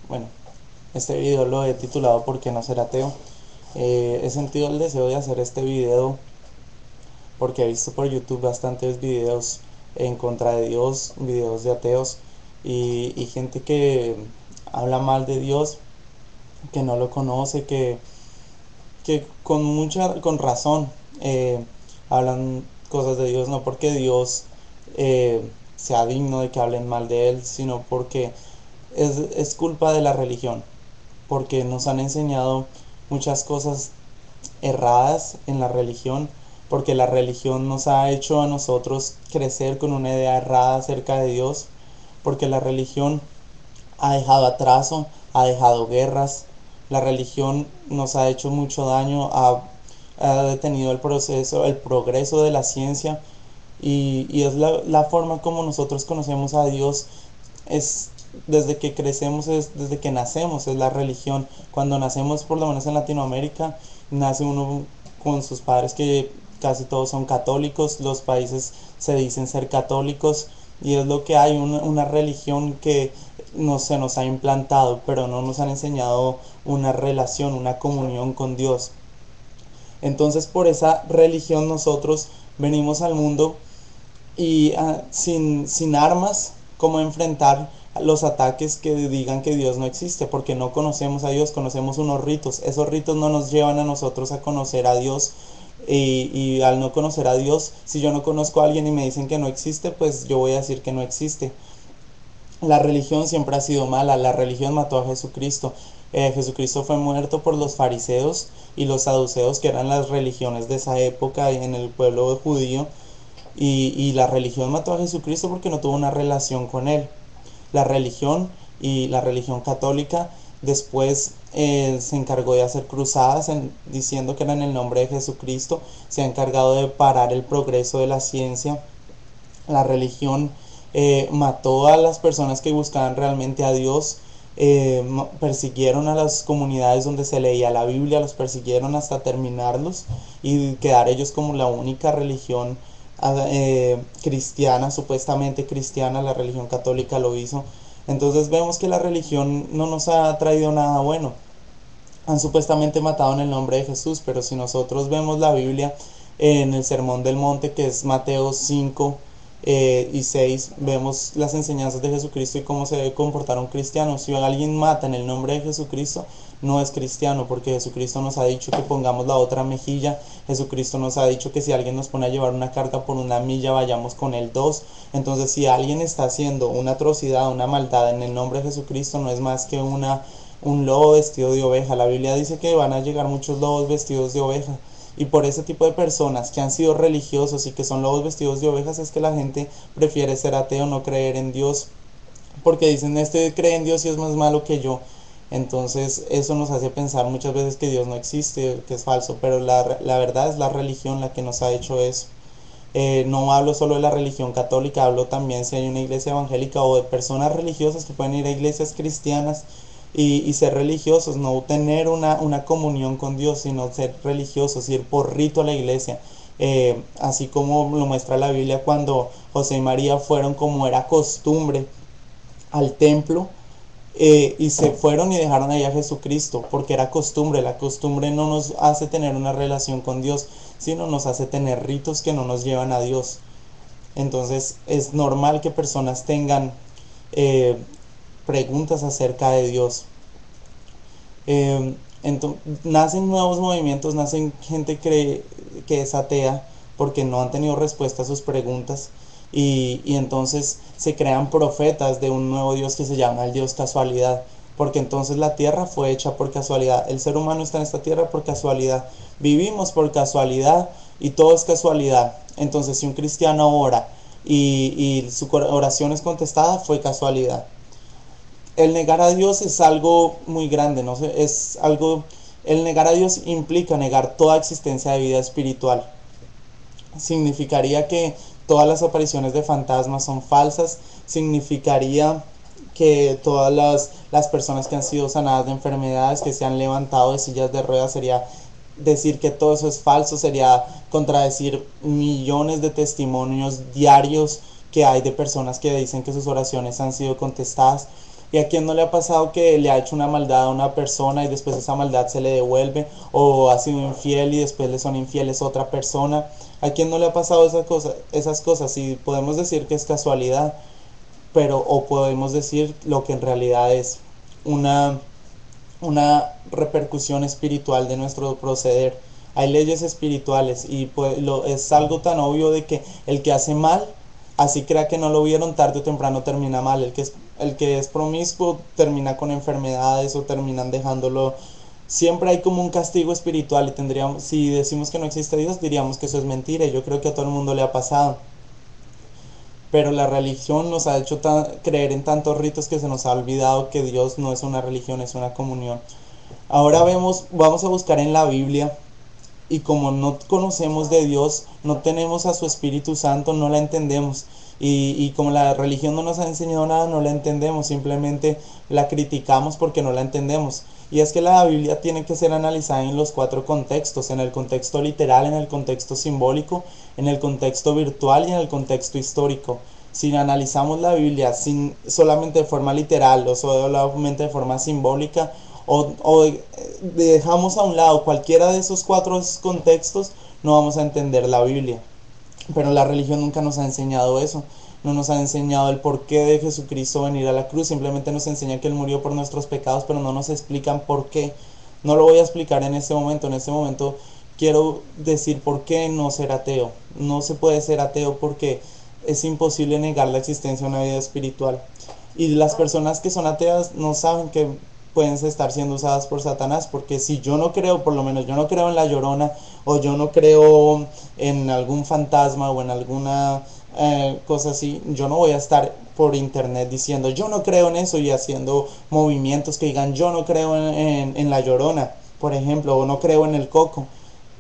Bueno, este video lo he titulado ¿Por qué no ser ateo? He sentido el deseo de hacer este video porque he visto por YouTube bastantes videos en contra de Dios, videos de ateos y gente que habla mal de Dios, que no lo conoce, que con razón hablan cosas de Dios, no porque Dios sea digno de que hablen mal de Él, sino porque es culpa de la religión, porque nos han enseñado muchas cosas erradas en la religión, porque la religión nos ha hecho a nosotros crecer con una idea errada acerca de Dios, porque la religión ha dejado atraso, ha dejado guerras, la religión nos ha hecho mucho daño, ha detenido el proceso, el progreso de la ciencia y es la forma como nosotros conocemos a Dios, es desde que crecemos, es desde que nacemos, es la religión. Cuando nacemos, por lo menos en Latinoamérica, nace uno con sus padres que casi todos son católicos, los países se dicen ser católicos y es lo que hay, una religión que no se nos ha implantado, pero no nos han enseñado una relación, una comunión con Dios. Entonces por esa religión nosotros venimos al mundo y sin armas, cómo enfrentar los ataques que digan que Dios no existe, porque no conocemos a Dios, conocemos unos ritos. Esos ritos no nos llevan a nosotros a conocer a Dios. Y al no conocer a Dios, si yo no conozco a alguien y me dicen que no existe, pues yo voy a decir que no existe. La religión siempre ha sido mala, la religión mató a Jesucristo. Jesucristo fue muerto por los fariseos y los saduceos, que eran las religiones de esa época en el pueblo judío, y la religión mató a Jesucristo porque no tuvo una relación con él. La religión y la religión católica después se encargó de hacer cruzadas diciendo que era en el nombre de Jesucristo, se ha encargado de parar el progreso de la ciencia. La religión mató a las personas que buscaban realmente a Dios, persiguieron a las comunidades donde se leía la Biblia, los persiguieron hasta terminarlos y quedar ellos como la única religión cristiana, supuestamente cristiana. La religión católica lo hizo. Entonces vemos que la religión no nos ha traído nada bueno. Han supuestamente matado en el nombre de Jesús, pero si nosotros vemos la Biblia en el Sermón del Monte, que es Mateo 5 y 6, vemos las enseñanzas de Jesucristo y cómo se debe comportar un cristiano. Si alguien mata en el nombre de Jesucristo, no es cristiano, porque Jesucristo nos ha dicho que pongamos la otra mejilla. Jesucristo nos ha dicho que si alguien nos pone a llevar una carga por una milla, vayamos con él dos. Entonces, si alguien está haciendo una atrocidad, una maldad en el nombre de Jesucristo, no es más que un lobo vestido de oveja. La Biblia dice que van a llegar muchos lobos vestidos de oveja. Y por ese tipo de personas que han sido religiosos y que son lobos vestidos de ovejas es que la gente prefiere ser ateo, no creer en Dios. Porque dicen, este cree en Dios y es más malo que yo. Entonces eso nos hace pensar muchas veces que Dios no existe, que es falso. Pero la verdad es la religión la que nos ha hecho eso. No hablo solo de la religión católica, hablo también si hay una iglesia evangélica o de personas religiosas que pueden ir a iglesias cristianas y ser religiosos, no tener una comunión con Dios, sino ser religiosos, ir por rito a la iglesia. Así como lo muestra la Biblia cuando José y María fueron como era costumbre al templo, y se fueron y dejaron ahí a Jesucristo, porque era costumbre. La costumbre no nos hace tener una relación con Dios, sino nos hace tener ritos que no nos llevan a Dios. Entonces es normal que personas tengan eh, preguntas acerca de Dios. Nacen nuevos movimientos, nacen gente que es atea porque no han tenido respuesta a sus preguntas y entonces se crean profetas de un nuevo Dios que se llama el Dios casualidad, porque entonces la tierra fue hecha por casualidad, el ser humano está en esta tierra por casualidad, vivimos por casualidad y todo es casualidad. Entonces si un cristiano ora y su oración es contestada, fue casualidad. El negar a Dios es algo muy grande, ¿no? Es algo, el negar a Dios implica negar toda existencia de vida espiritual. Significaría que todas las apariciones de fantasmas son falsas, significaría que todas las personas que han sido sanadas de enfermedades, que se han levantado de sillas de ruedas, sería decir que todo eso es falso, sería contradecir millones de testimonios diarios que hay de personas que dicen que sus oraciones han sido contestadas. ¿Y a quién no le ha pasado que le ha hecho una maldad a una persona y después esa maldad se le devuelve? ¿O ha sido infiel y después le son infieles a otra persona? ¿A quién no le ha pasado esas cosas? Y podemos decir que es casualidad, pero o podemos decir lo que en realidad es una, una repercusión espiritual de nuestro proceder. Hay leyes espirituales y pues es algo tan obvio de que el que hace mal, así crea que no lo vieron, tarde o temprano termina mal. El que es promiscuo termina con enfermedades o terminan dejándolo. Siempre hay como un castigo espiritual y tendríamos, si decimos que no existe Dios, diríamos que eso es mentira, y yo creo que a todo el mundo le ha pasado. Pero la religión nos ha hecho creer en tantos ritos que se nos ha olvidado que Dios no es una religión, es una comunión. Ahora vamos a buscar en la Biblia, y como no conocemos de Dios, no tenemos a su Espíritu Santo, no la entendemos. Y como la religión no nos ha enseñado nada, no la entendemos, simplemente la criticamos porque no la entendemos. Y es que la Biblia tiene que ser analizada en los cuatro contextos: en el contexto literal, en el contexto simbólico, en el contexto virtual y en el contexto histórico. Si analizamos la Biblia sin solamente de forma literal o solamente de forma simbólica, o dejamos a un lado cualquiera de esos cuatro contextos, no vamos a entender la Biblia. Pero la religión nunca nos ha enseñado eso. No nos ha enseñado el porqué de Jesucristo venir a la cruz. Simplemente nos enseña que Él murió por nuestros pecados, pero no nos explican por qué. No lo voy a explicar en este momento. En este momento quiero decir por qué no ser ateo. No se puede ser ateo porque es imposible negar la existencia de una vida espiritual. Y las personas que son ateas no saben que pueden estar siendo usadas por Satanás, porque si yo no creo, por lo menos yo no creo en la Llorona, o yo no creo en algún fantasma o en alguna cosa así, yo no voy a estar por internet diciendo yo no creo en eso y haciendo movimientos que digan yo no creo en la Llorona, por ejemplo, o no creo en el coco.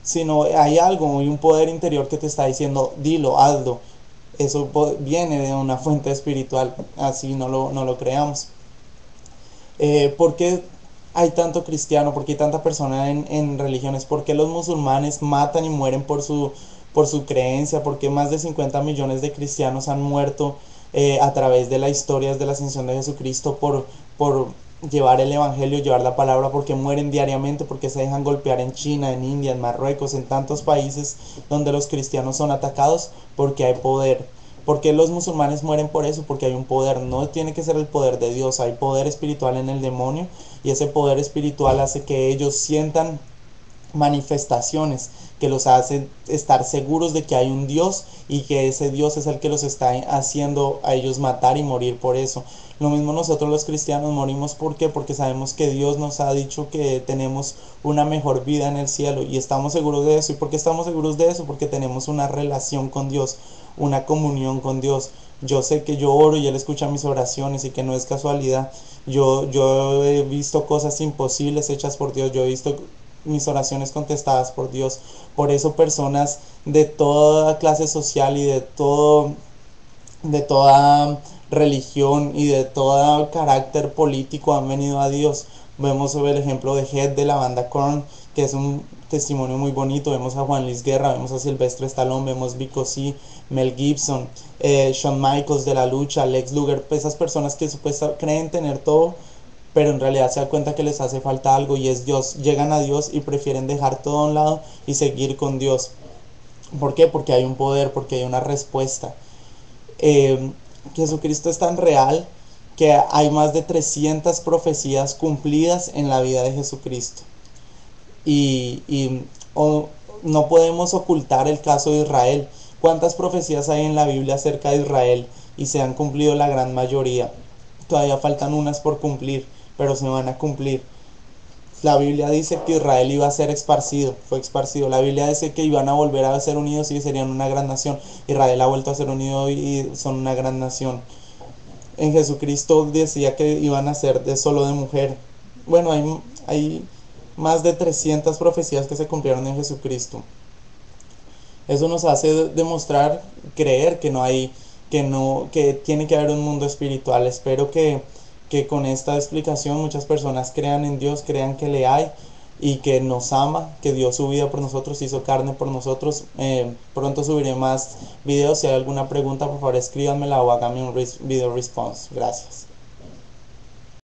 Sino hay algo, hay un poder interior que te está diciendo dilo, hazlo. Eso viene de una fuente espiritual, así no lo creamos. ¿Por qué hay tanto cristiano? ¿Por qué hay tanta persona en religiones? ¿Por qué los musulmanes matan y mueren por su creencia? ¿Por qué más de 50 millones de cristianos han muerto a través de la historia de la ascensión de Jesucristo por llevar el evangelio, llevar la palabra? ¿Por qué mueren diariamente? ¿Por qué se dejan golpear en China, en India, en Marruecos, en tantos países donde los cristianos son atacados? Porque hay poder. ¿Por qué los musulmanes mueren por eso? Porque hay un poder. No tiene que ser el poder de Dios, hay poder espiritual en el demonio, y ese poder espiritual hace que ellos sientan manifestaciones que los hacen estar seguros de que hay un Dios y que ese Dios es el que los está haciendo a ellos matar y morir por eso. Lo mismo nosotros los cristianos morimos, ¿por qué? Porque sabemos que Dios nos ha dicho que tenemos una mejor vida en el cielo y estamos seguros de eso. ¿Y por qué estamos seguros de eso? Porque tenemos una relación con Dios, una comunión con Dios. Yo sé que yo oro y Él escucha mis oraciones y que no es casualidad. Yo he visto cosas imposibles hechas por Dios. Yo he visto mis oraciones contestadas por Dios. Por eso personas de toda clase social y de toda religión y de todo carácter político han venido a Dios. Vemos el ejemplo de Head de la banda Korn, que es un testimonio muy bonito. Vemos a Juan Luis Guerra, vemos a Silvestre Stallone, vemos Vico C, Mel Gibson, Shawn Michaels de la lucha, Lex Luger, esas personas que supuestamente creen tener todo, pero en realidad se dan cuenta que les hace falta algo y es Dios. Llegan a Dios y prefieren dejar todo a un lado y seguir con Dios. ¿Por qué? Porque hay un poder, porque hay una respuesta. eh, Jesucristo es tan real que hay más de 300 profecías cumplidas en la vida de Jesucristo. Y no podemos ocultar el caso de Israel. ¿Cuántas profecías hay en la Biblia acerca de Israel? Y se han cumplido la gran mayoría. Todavía faltan unas por cumplir, pero se van a cumplir. La Biblia dice que Israel iba a ser esparcido, fue esparcido. La Biblia dice que iban a volver a ser unidos y serían una gran nación. Israel ha vuelto a ser unido y son una gran nación. En Jesucristo decía que iban a ser de solo de mujer. Bueno, hay más de 300 profecías que se cumplieron en Jesucristo. Eso nos hace demostrar, creer que no hay, que tiene que haber un mundo espiritual. Espero que con esta explicación muchas personas crean en Dios, crean que le hay y que nos ama, que dio su vida por nosotros, hizo carne por nosotros. Pronto subiré más videos. Si hay alguna pregunta, por favor escríbanmela o háganme un video response. Gracias.